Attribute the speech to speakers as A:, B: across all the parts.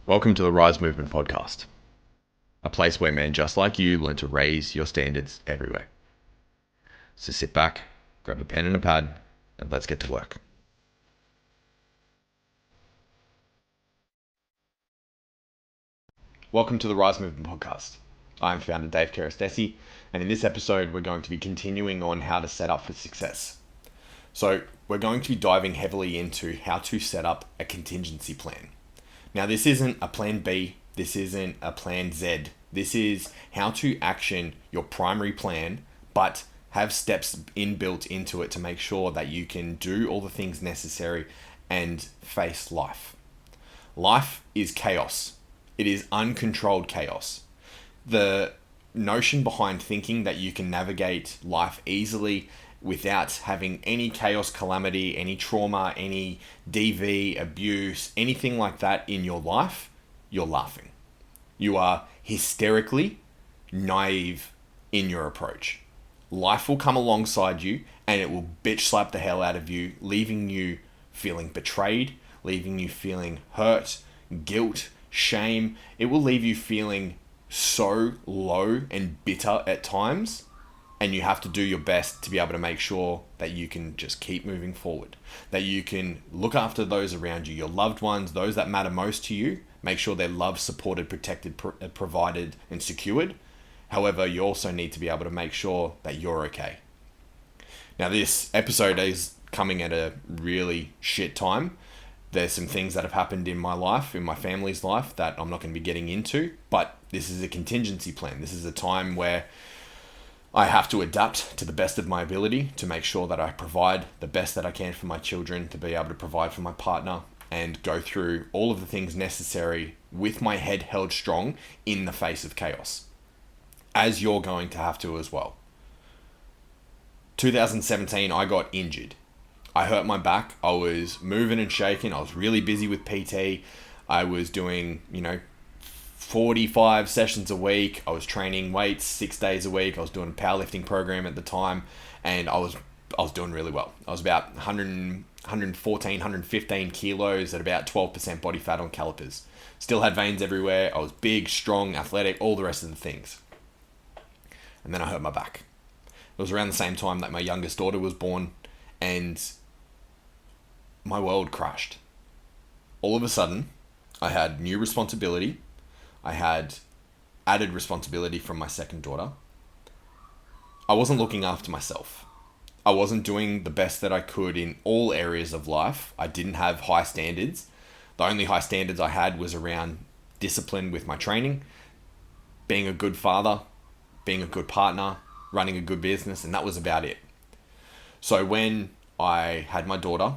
A: Welcome to the Rise Movement podcast, a place where men just like you learn to raise your standards everywhere. So sit back, grab a pen and a pad, and let's get to work. Welcome to the Rise Movement podcast. I'm founder Dave R.Y.S.E, and in this episode, we're going to be continuing on how to set up for success. So we're going to be diving heavily into how to set up a contingency plan. Now, this isn't a plan B. This isn't a plan Z. This is how to action your primary plan, but have steps inbuilt into it to make sure that you can do all the things necessary and face life. Life is chaos. It is uncontrolled chaos. The notion behind thinking that you can navigate life easily without having any chaos, calamity, any trauma, any DV, abuse, anything like that in your life, you're laughing. You are hysterically naive in your approach. Life will come alongside you and it will bitch slap the hell out of you, leaving you feeling betrayed, leaving you feeling hurt, guilt, shame. It will leave you feeling so low and bitter at times. And you have to do your best to be able to make sure that you can just keep moving forward, that you can look after those around you, your loved ones, those that matter most to you, make sure they're loved, supported, protected, provided, and secured. However, you also need to be able to make sure that you're okay. Now, this episode is coming at a really shit time. There's some things that have happened in my life, in my family's life, that I'm not going to be getting into, but this is a contingency plan. This is a time where I have to adapt to the best of my ability to make sure that I provide the best that I can for my children, to be able to provide for my partner, and go through all of the things necessary with my head held strong in the face of chaos, as you're going to have to as well. 2017, I got injured. I hurt my back. I was moving and shaking. I was really busy with PT. I was doing, 45 sessions a week. I was training weights 6 days a week. I was doing a powerlifting program at the time, and I was doing really well. I was about 114, 115 kilos at about 12% body fat on calipers. Still had veins everywhere. I was big, strong, athletic, all the rest of the things. And then I hurt my back. It was around the same time that my youngest daughter was born, and my world crashed. All of a sudden, I had new responsibility. I had added responsibility from my second daughter. I wasn't looking after myself. I wasn't doing the best that I could in all areas of life. I didn't have high standards. The only high standards I had was around discipline with my training, being a good father, being a good partner, running a good business, and that was about it. So when I had my daughter,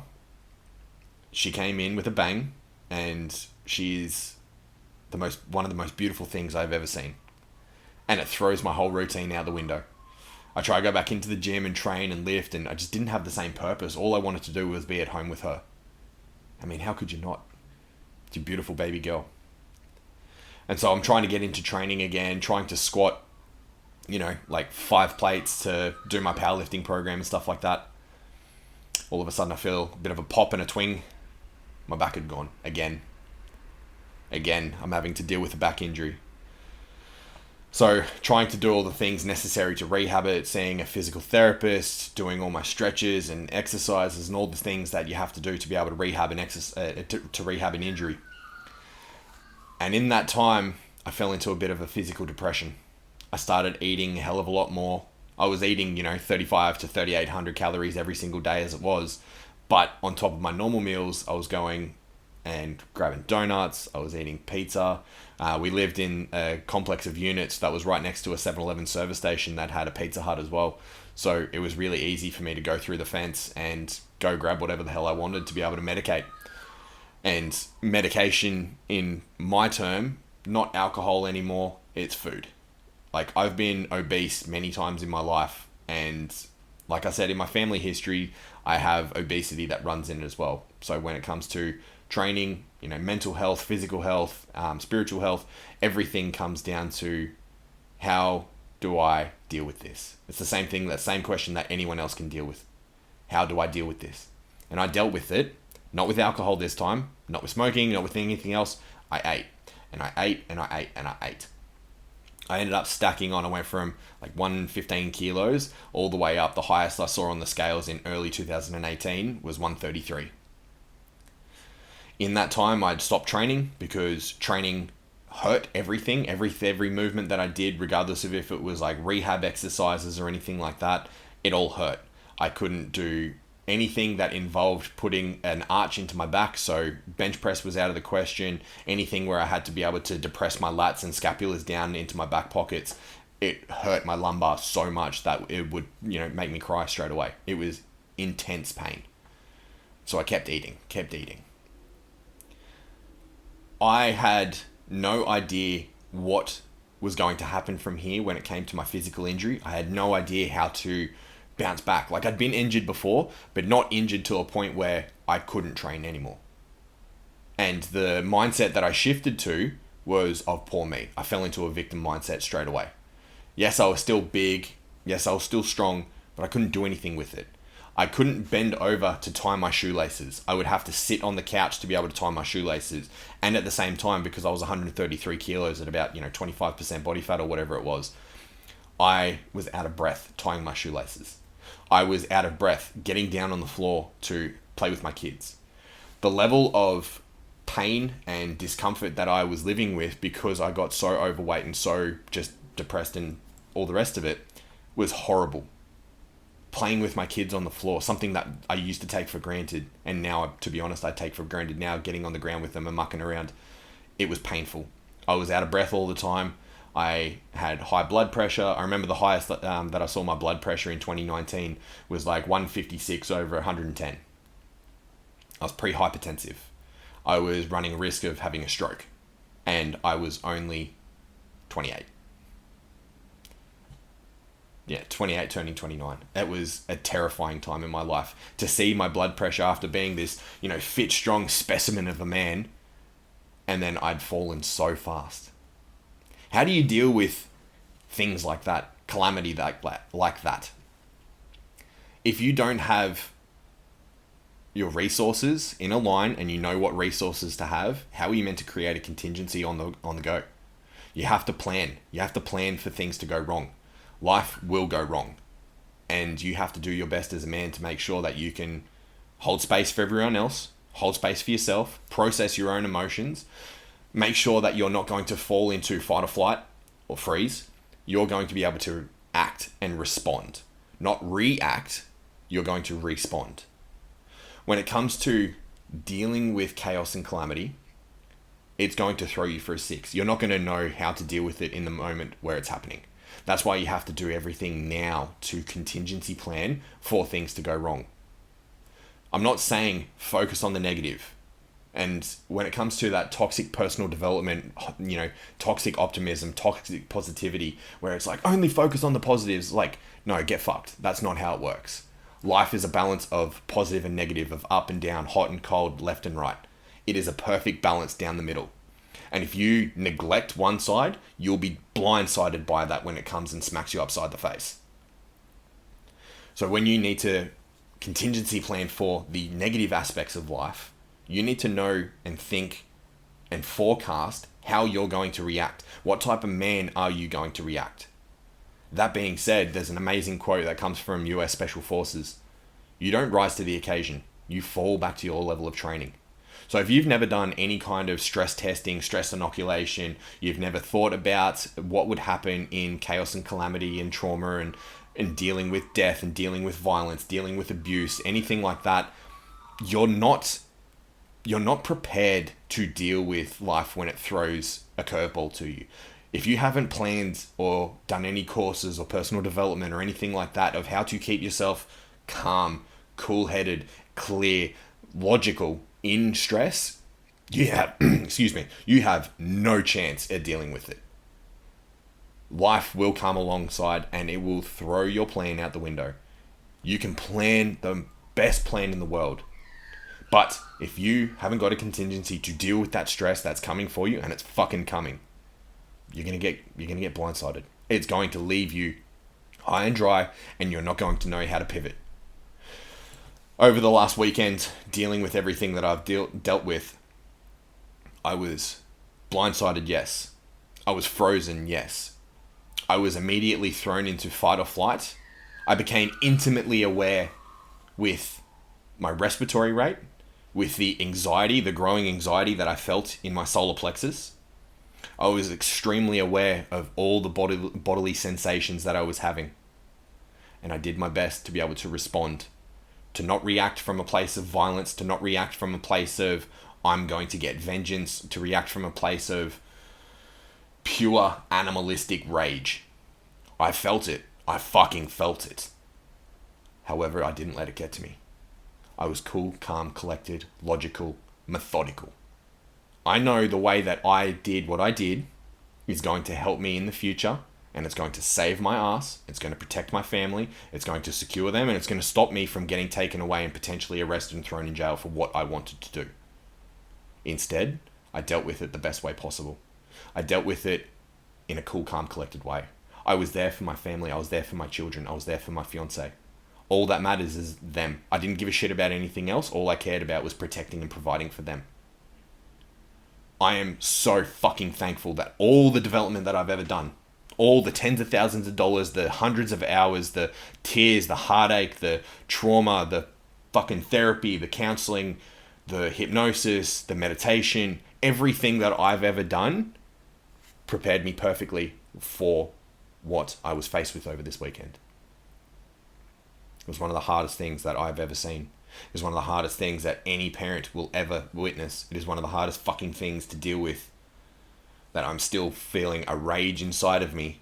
A: she came in with a bang, and she's one of the most beautiful things I've ever seen. And it throws my whole routine out the window. I try to go back into the gym and train and lift, and I just didn't have the same purpose. All I wanted to do was be at home with her. I mean, how could you not? It's your beautiful baby girl. And so I'm trying to get into training again, trying to squat, like 5 plates to do my powerlifting program and stuff like that. All of a sudden I feel a bit of a pop and a twing. My back had gone again. I'm having to deal with a back injury. So trying to do all the things necessary to rehab it, seeing a physical therapist, doing all my stretches and exercises and all the things that you have to do to be able to rehab to rehab an injury. And in that time, I fell into a bit of a physical depression. I started eating a hell of a lot more. I was eating, 35 to 3,800 calories every single day as it was. But on top of my normal meals, I was going and grabbing donuts. I was eating pizza. We lived in a complex of units that was right next to a 7-Eleven service station that had a Pizza Hut as well. So it was really easy for me to go through the fence and go grab whatever the hell I wanted to be able to medicate. And medication, in my term, not alcohol anymore, it's food. Like, I've been obese many times in my life, and like I said, in my family history, I have obesity that runs in it as well. So when it comes to training, mental health, physical health, spiritual health, everything comes down to how do I deal with this? It's the same thing, that same question that anyone else can deal with. How do I deal with this? And I dealt with it, not with alcohol this time, not with smoking, not with anything else. I ate. and I ate and I ate and I ate. I ended up stacking on. I went from like 115 kilos all the way up. The highest I saw on the scales in early 2018 was 133. In that time, I'd stopped training because training hurt everything. Every movement that I did, regardless of if it was like rehab exercises or anything like that, it all hurt. I couldn't do anything that involved putting an arch into my back, so bench press was out of the question. Anything where I had to be able to depress my lats and scapulas down into my back pockets, it hurt my lumbar so much that it would, make me cry straight away. It was intense pain. So I kept eating. I had no idea what was going to happen from here when it came to my physical injury. I had no idea how to bounce back. Like, I'd been injured before, but not injured to a point where I couldn't train anymore. And the mindset that I shifted to was of poor me. I fell into a victim mindset straight away. Yes, I was still big. Yes, I was still strong, but I couldn't do anything with it. I couldn't bend over to tie my shoelaces. I would have to sit on the couch to be able to tie my shoelaces. And at the same time, because I was 133 kilos at about, 25% body fat or whatever it was, I was out of breath tying my shoelaces. I was out of breath getting down on the floor to play with my kids. The level of pain and discomfort that I was living with because I got so overweight and so just depressed and all the rest of it was horrible. Playing with my kids on the floor, something that I used to take for granted, and now, to be honest, I take for granted now, getting on the ground with them and mucking around, it was painful. I was out of breath all the time. I had high blood pressure. I remember the highest that I saw my blood pressure in 2019 was like 156 over 110. I was pre-hypertensive. I was running a risk of having a stroke, and I was only 28. Yeah, 28 turning 29. That was a terrifying time in my life. To see my blood pressure after being this, fit, strong specimen of a man, and then I'd fallen so fast. How do you deal with things like that, calamity like that? If you don't have your resources in a line and you know what resources to have, how are you meant to create a contingency on the go? You have to plan. You have to plan for things to go wrong. Life will go wrong, and you have to do your best as a man to make sure that you can hold space for everyone else, hold space for yourself, process your own emotions, make sure that you're not going to fall into fight or flight or freeze. You're going to be able to act and respond, not react. You're going to respond. When it comes to dealing with chaos and calamity, it's going to throw you for a six. You're not going to know how to deal with it in the moment where it's happening. That's why you have to do everything now to contingency plan for things to go wrong. I'm not saying focus on the negative. And when it comes to that toxic personal development, toxic optimism, toxic positivity, where it's like, only focus on the positives, like, no, get fucked. That's not how it works. Life is a balance of positive and negative, of up and down, hot and cold, left and right. It is a perfect balance down the middle. And if you neglect one side, you'll be blindsided by that when it comes and smacks you upside the face. So when you need to contingency plan for the negative aspects of life, you need to know and think and forecast how you're going to react. What type of man are you going to react? That being said, there's an amazing quote that comes from US Special Forces. You don't rise to the occasion. You fall back to your level of training. So if you've never done any kind of stress testing, stress inoculation, you've never thought about what would happen in chaos and calamity and trauma and dealing with death and dealing with violence, dealing with abuse, anything like that, you're not prepared to deal with life when it throws a curveball to you. If you haven't planned or done any courses or personal development or anything like that of how to keep yourself calm, cool-headed, clear, logical in stress, you have you have no chance at dealing with it. Life will come alongside and it will throw your plan out the window. You can plan the best plan in the world, but if you haven't got a contingency to deal with that stress that's coming for you, and it's fucking coming, you're gonna get blindsided. It's going to leave you high and dry, and you're not going to know how to pivot. Over the last weekend, dealing with everything that I've dealt with, I was blindsided, yes. I was frozen, yes. I was immediately thrown into fight or flight. I became intimately aware with my respiratory rate, with the anxiety, the growing anxiety that I felt in my solar plexus. I was extremely aware of all the bodily sensations that I was having. And I did my best to be able to respond, to not react from a place of violence, to not react from a place of I'm going to get vengeance, to react from a place of pure animalistic rage. I felt it. I fucking felt it. However, I didn't let it get to me. I was cool, calm, collected, logical, methodical. I know the way that I did what I did is going to help me in the future, and it's going to save my ass. It's going to protect my family. It's going to secure them, and it's going to stop me from getting taken away and potentially arrested and thrown in jail for what I wanted to do. Instead, I dealt with it the best way possible. I dealt with it in a cool, calm, collected way. I was there for my family. I was there for my children. I was there for my fiance. All that matters is them. I didn't give a shit about anything else. All I cared about was protecting and providing for them. I am so fucking thankful that all the development that I've ever done, all the tens of thousands of dollars, the hundreds of hours, the tears, the heartache, the trauma, the fucking therapy, the counseling, the hypnosis, the meditation, everything that I've ever done prepared me perfectly for what I was faced with over this weekend. It was one of the hardest things that I've ever seen. It was one of the hardest things that any parent will ever witness. It is one of the hardest fucking things to deal with, that I'm still feeling a rage inside of me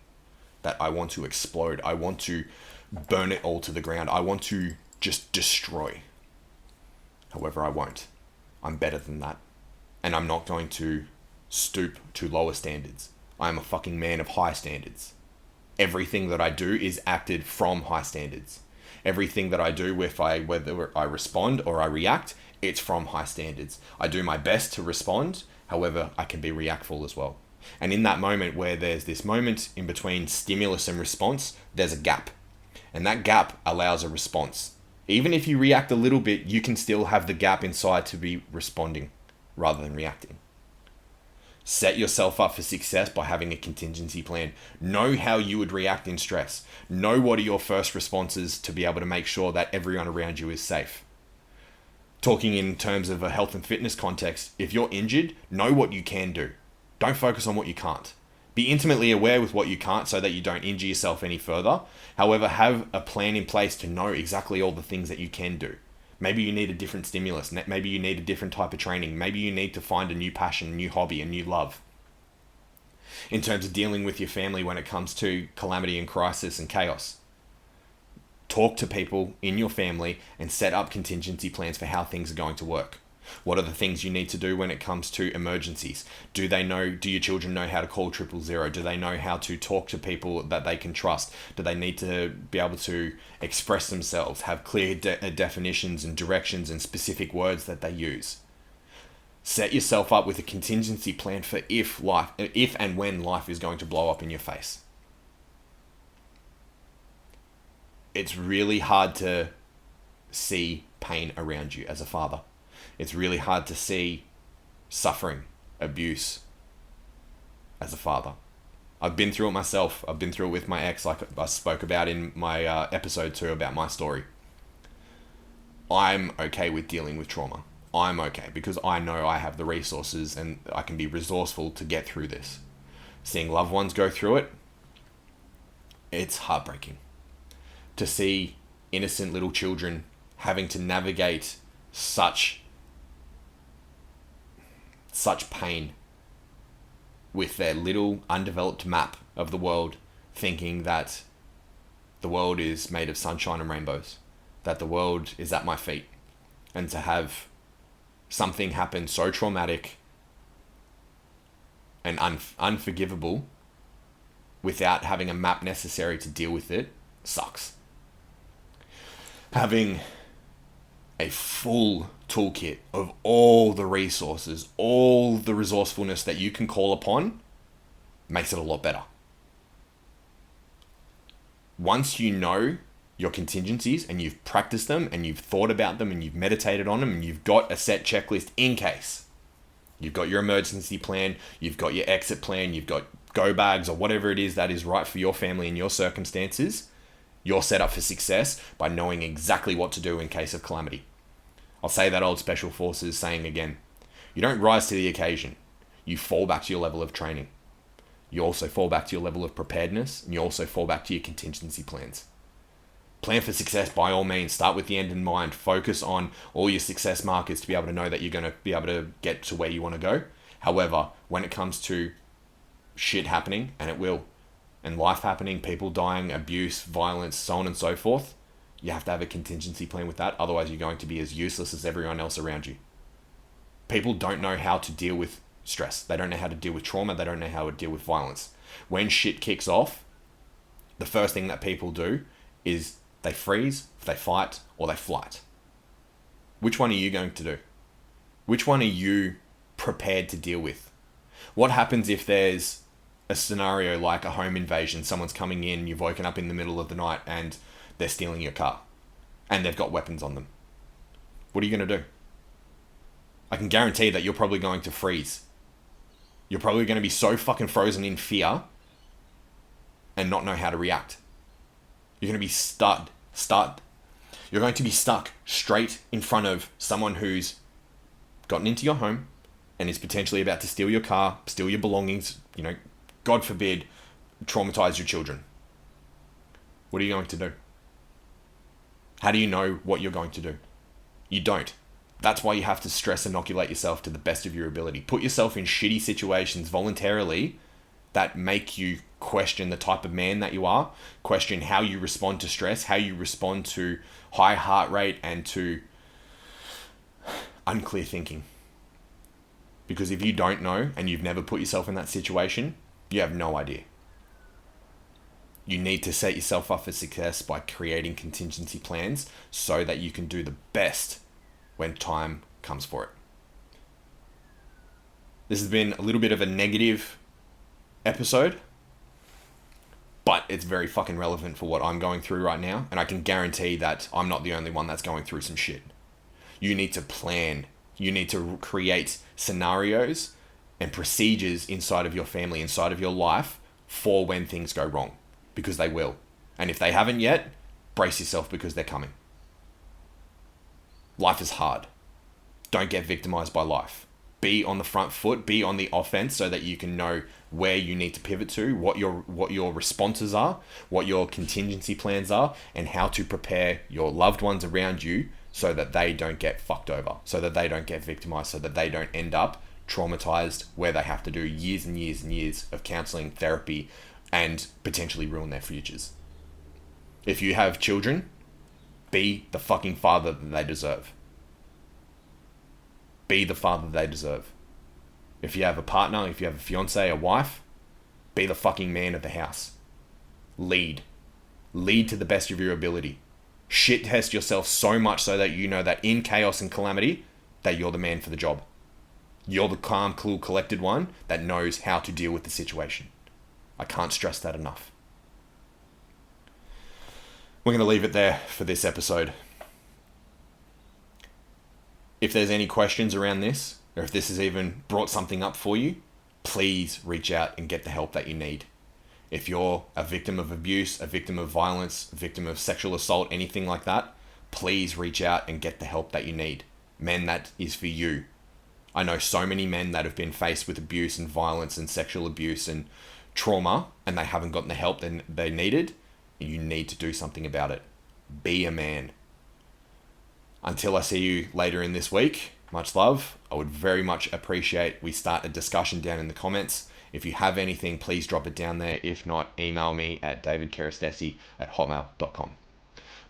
A: that I want to explode. I want to burn it all to the ground. I want to just destroy. However, I won't. I'm better than that. And I'm not going to stoop to lower standards. I am a fucking man of high standards. Everything that I do is acted from high standards. Everything that I do, whether I respond or I react, it's from high standards. I do my best to respond. However, I can be reactful as well. And in that moment where there's this moment in between stimulus and response, there's a gap. And that gap allows a response. Even if you react a little bit, you can still have the gap inside to be responding rather than reacting. Set yourself up for success by having a contingency plan. Know how you would react in stress. Know what are your first responses to be able to make sure that everyone around you is safe. Talking in terms of a health and fitness context, if you're injured, know what you can do. Don't focus on what you can't. Be intimately aware with what you can't so that you don't injure yourself any further. However, have a plan in place to know exactly all the things that you can do. Maybe you need a different stimulus. Maybe you need a different type of training. Maybe you need to find a new passion, a new hobby, a new love. In terms of dealing with your family when it comes to calamity and crisis and chaos, talk to people in your family and set up contingency plans for how things are going to work. What are the things you need to do when it comes to emergencies? Do your children know how to call 000? Do they know how to talk to people that they can trust? Do they need to be able to express themselves, have clear definitions and directions and specific words that they use? Set yourself up with a contingency plan for if and when life is going to blow up in your face. It's really hard to see pain around you as a father. It's really hard to see suffering, abuse as a father. I've been through it myself. I've been through it with my ex, like I spoke about in my episode 2 about my story. I'm okay with dealing with trauma. I'm okay because I know I have the resources and I can be resourceful to get through this. Seeing loved ones go through it, it's heartbreaking. To see innocent little children having to navigate such pain with their little undeveloped map of the world, thinking that the world is made of sunshine and rainbows, that the world is at my feet, and to have something happen so traumatic and unforgivable without having a map necessary to deal with it sucks. Having a full toolkit of all the resources, all the resourcefulness that you can call upon makes it a lot better. Once you know your contingencies and you've practiced them and you've thought about them and you've meditated on them and you've got a set checklist in case, You've got your emergency plan, you've got your exit plan, you've got go bags or whatever it is that is right for your family and your circumstances. You're set up for success by knowing exactly what to do in case of calamity. I'll say that old special forces saying again. You don't rise to the occasion. You fall back to your level of training. You also fall back to your level of preparedness, and you also fall back to your contingency plans. Plan for success by all means. Start with the end in mind. Focus on all your success markers to be able to know that you're going to be able to get to where you want to go. However, when it comes to shit happening, and it will, and life happening, people dying, abuse, violence, so on and so forth, you have to have a contingency plan with that. Otherwise, you're going to be as useless as everyone else around you. People don't know how to deal with stress. They don't know how to deal with trauma. They don't know how to deal with violence. When shit kicks off, the first thing that people do is they freeze, they fight, or they flight. Which one are you going to do? Which one are you prepared to deal with? What happens if there's a scenario like a home invasion? Someone's coming in, you've woken up in the middle of the night and they're stealing your car and they've got weapons on them. What are you going to do? I can guarantee that you're probably going to freeze. You're probably going to be so fucking frozen in fear and not know how to react. You're going to be stuck. You're going to be stuck straight in front of someone who's gotten into your home and is potentially about to steal your car, steal your belongings, God forbid, traumatize your children. What are you going to do? How do you know what you're going to do? You don't. That's why you have to stress inoculate yourself to the best of your ability. Put yourself in shitty situations voluntarily that make you question the type of man that you are, question how you respond to stress, how you respond to high heart rate and to unclear thinking. Because if you don't know and you've never put yourself in that situation, you have no idea. You need to set yourself up for success by creating contingency plans so that you can do the best when time comes for it. This has been a little bit of a negative episode, but it's very fucking relevant for what I'm going through right now, and I can guarantee that I'm not the only one that's going through some shit. You need to plan. You need to create scenarios and procedures inside of your family, inside of your life, for when things go wrong, because they will. And if they haven't yet, brace yourself because they're coming. Life is hard. Don't get victimized by life. Be on the front foot, be on the offense so that you can know where you need to pivot to, what your responses are, what your contingency plans are, and how to prepare your loved ones around you so that they don't get fucked over, so that they don't get victimized, so that they don't end up traumatized where they have to do years and years and years of counseling, therapy, and potentially ruin their futures. If you have children, be the fucking father that they deserve. Be the father they deserve. If you have a partner, if you have a fiance, a wife, be the fucking man of the house. Lead. Lead to the best of your ability. Shit test yourself so much so that you know that in chaos and calamity, that you're the man for the job. You're the calm, cool, collected one that knows how to deal with the situation. I can't stress that enough. We're going to leave it there for this episode. If there's any questions around this, or if this has even brought something up for you, please reach out and get the help that you need. If you're a victim of abuse, a victim of violence, a victim of sexual assault, anything like that, please reach out and get the help that you need. Men, that is for you. I know so many men that have been faced with abuse and violence and sexual abuse and trauma, and they haven't gotten the help they needed. You need to do something about it. Be a man. Until I see you later in this week, much love. I would very much appreciate we start a discussion down in the comments. If you have anything, please drop it down there. If not, email me at davidkerastesi@hotmail.com.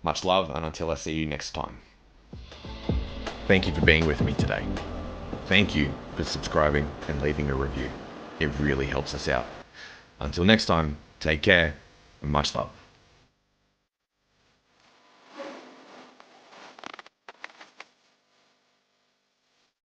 A: Much love, and until I see you next time. Thank you for being with me today. Thank you for subscribing and leaving a review. It really helps us out. Until next time, take care and much love.